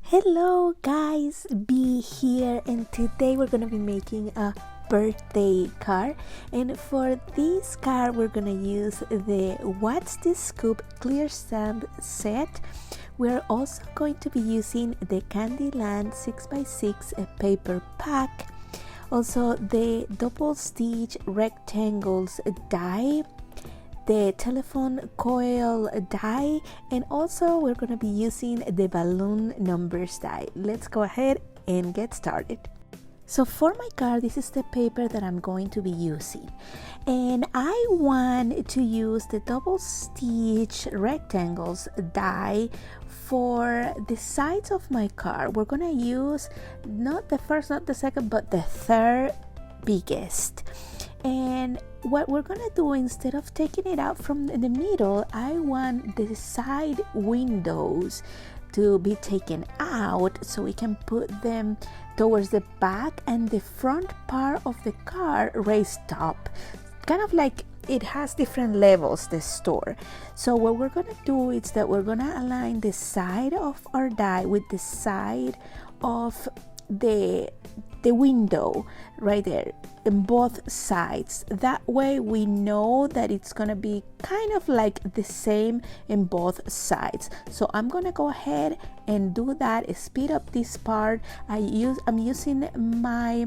Hello guys, B here, and today we're gonna be making a birthday card. And for this card we're gonna use the What's This Scoop clear stamp set. We're also going to be using the Candyland 6x6 paper pack, also the double stitch rectangles die, the telephone coil die, and also we're going to be using the balloon numbers die. Let's go ahead and get started. So for my card, this is the paper that I'm going to be using, and I want to use the double stitch rectangles die for the sides of my card. We're going to use not the first, not the second, but the third biggest. And what we're gonna do, instead of taking it out from the middle, I want the side windows to be taken out so we can put them towards the back and the front part of the card raised up, kind of like it has different levels, the store. So what we're gonna do is that we're gonna align the side of our die with the side of the window right there in both sides. That way we know that it's gonna be kind of like the same in both sides. So I'm gonna go ahead and do that, speed up this part. I'm using my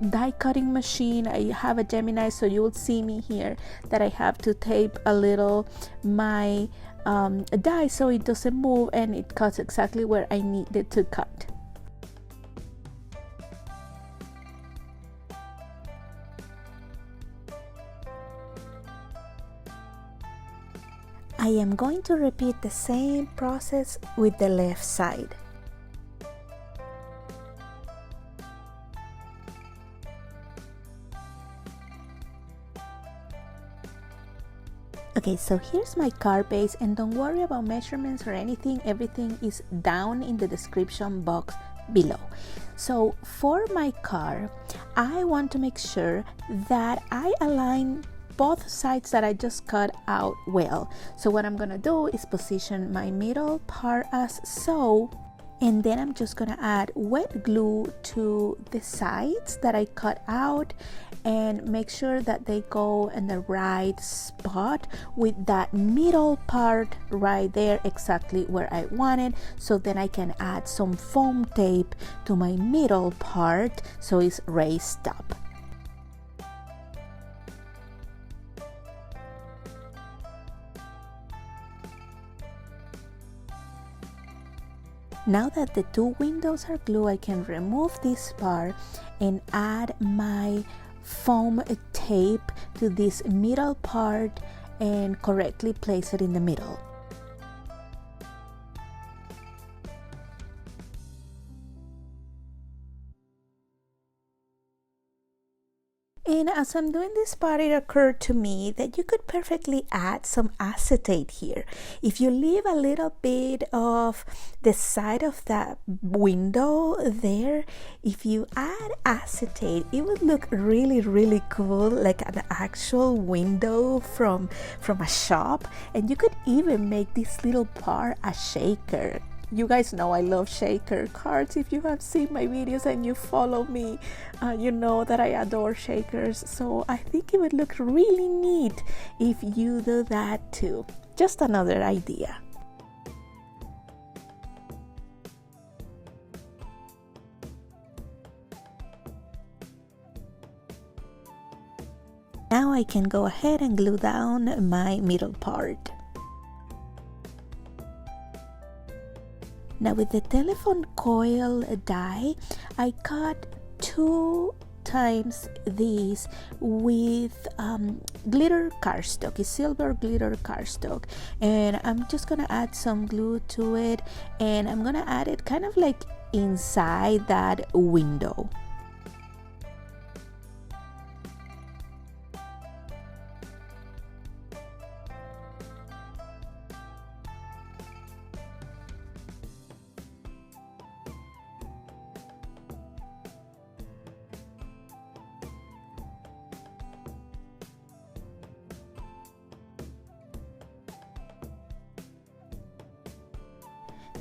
die cutting machine. I have a Gemini, so you will see me here that I have to tape a little my die so it doesn't move and it cuts exactly where I need it to cut. I am going to repeat the same process with the left side. Okay, so here's my card base, and don't worry about measurements or anything. Everything is down in the description box below. So for my card, I want to make sure that I align both sides that I just cut out well. So what I'm gonna do is position my middle part as so, and then I'm just gonna add wet glue to the sides that I cut out and make sure that they go in the right spot with that middle part right there, exactly where I want it. So then I can add some foam tape to my middle part so it's raised up. Now that the two windows are glued, I can remove this part and add my foam tape to this middle part and correctly place it in the middle. And as I'm doing this part, it occurred to me that you could perfectly add some acetate here. If you leave a little bit of the side of that window there, if you add acetate, it would look really cool, like an actual window from a shop. And you could even make this little part a shaker. You guys know I love shaker cards. If you have seen my videos and you follow me, you know that I adore shakers. So I think it would look really neat if you do that too. Just another idea. Now I can go ahead and glue down my middle part. Now with the telephone coil die, I cut 2 times this with glitter cardstock. It's silver glitter cardstock, and I'm just gonna add some glue to it, and I'm gonna add it kind of like inside that window.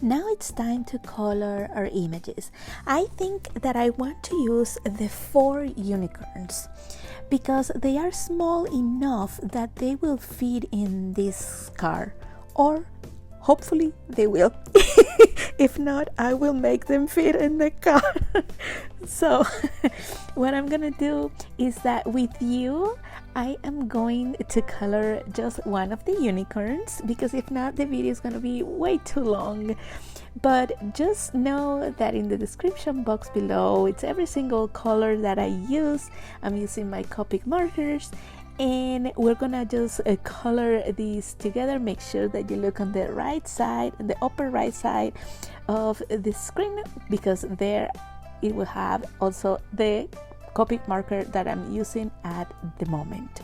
Now it's time to color our images. I think that I want to use the 4 unicorns because they are small enough that they will fit in this car, or hopefully they will. If not, I will make them fit in the car. So what I'm gonna do is that with you I am going to color just one of the unicorns, because if not, the video is gonna be way too long. But just know that in the description box below, it's every single color that I use. I'm using my COPIC markers, and we're gonna just color these together. Make sure that you look on the right side, on the upper right side of the screen, because there it will have also the COPIC marker that I'm using at the moment.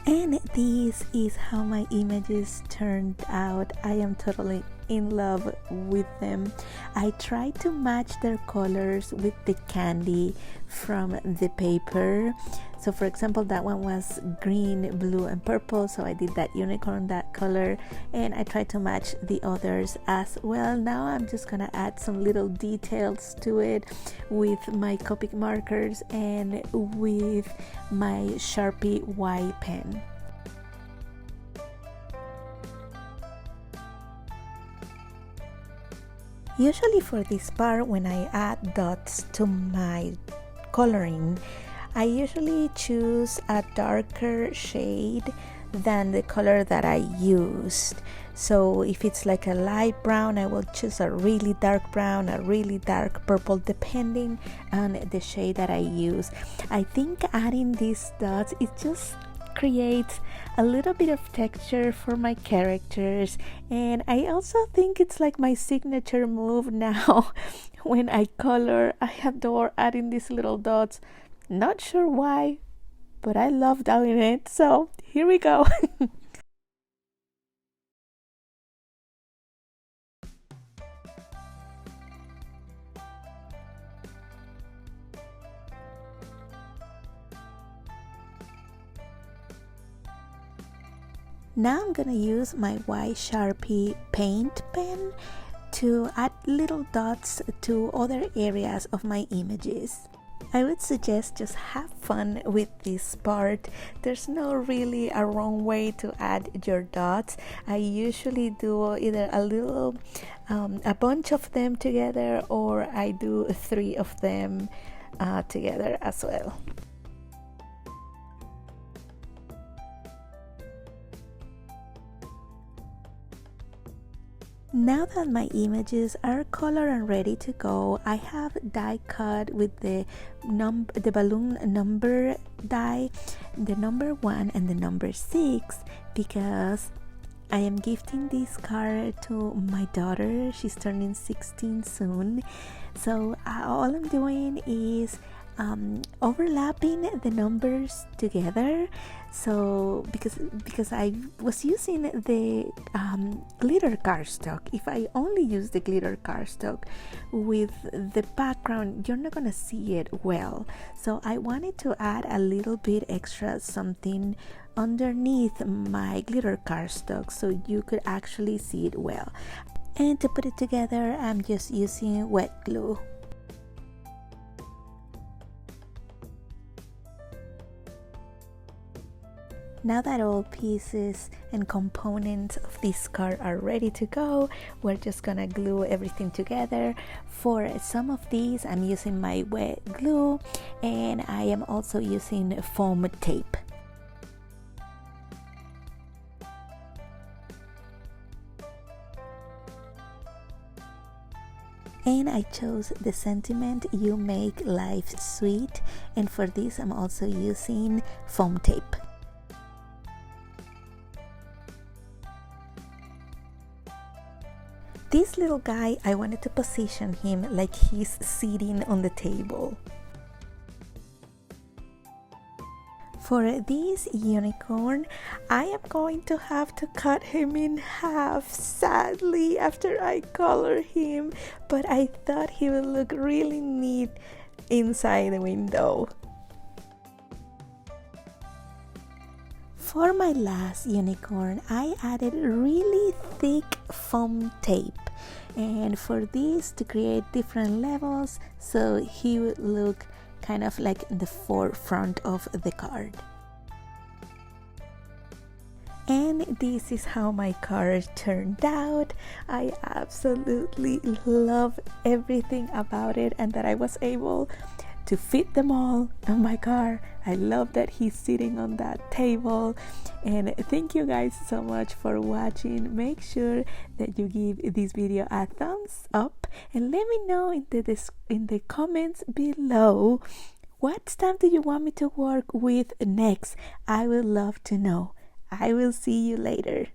And this is how my images turned out. I am totally in love with them. I tried to match their colors with the candy from the paper. So for example, that one was green, blue and purple, so I did that unicorn, that color, and I tried to match the others as well. Now I'm just gonna add some little details to it with my Copic markers and with my Sharpie Y pen. Usually for this part, when I add dots to my coloring, I usually choose a darker shade than the color that I used. So if it's like a light brown, I will choose a really dark brown, a really dark purple, depending on the shade that I use. I think adding these dots, it just creates a little bit of texture for my characters, and I also think it's like my signature move now. When I color, I adore adding these little dots. Not sure why, but I love doing it, so here we go. Now I'm gonna use my white Sharpie paint pen to add little dots to other areas of my images. I would suggest just have fun with this part. There's no really a wrong way to add your dots. I usually do either a bunch of them together, or I do 3 of them together as well. Now that my images are colored and ready to go, I have die cut with the balloon number die, the number 1 and the number 6, because I am gifting this card to my daughter. She's turning 16 soon. So all I'm doing is overlapping the numbers together. So because I was using the glitter cardstock, if I only use the glitter cardstock with the background, you're not gonna see it well. So I wanted to add a little bit extra something underneath my glitter cardstock so you could actually see it well. And to put it together, I'm just using wet glue. Now that all pieces and components of this card are ready to go, we're just gonna glue everything together. For some of these, I'm using my wet glue, and I am also using foam tape. And I chose the sentiment, "You make life sweet," and for this I'm also using foam tape. This little guy, I wanted to position him like he's sitting on the table. For this unicorn, I am going to have to cut him in half, sadly, after I color him, but I thought he would look really neat inside the window. For my last unicorn, I added really thick foam tape, and for this to create different levels so he would look kind of like in the forefront of the card. And this is how my card turned out. I absolutely love everything about it, and that I was able to fit them all on my car. I love that he's sitting on that table. And thank you guys so much for watching. Make sure that you give this video a thumbs up, and let me know in the comments below, what stamp do you want me to work with next? I would love to know. I will see you later.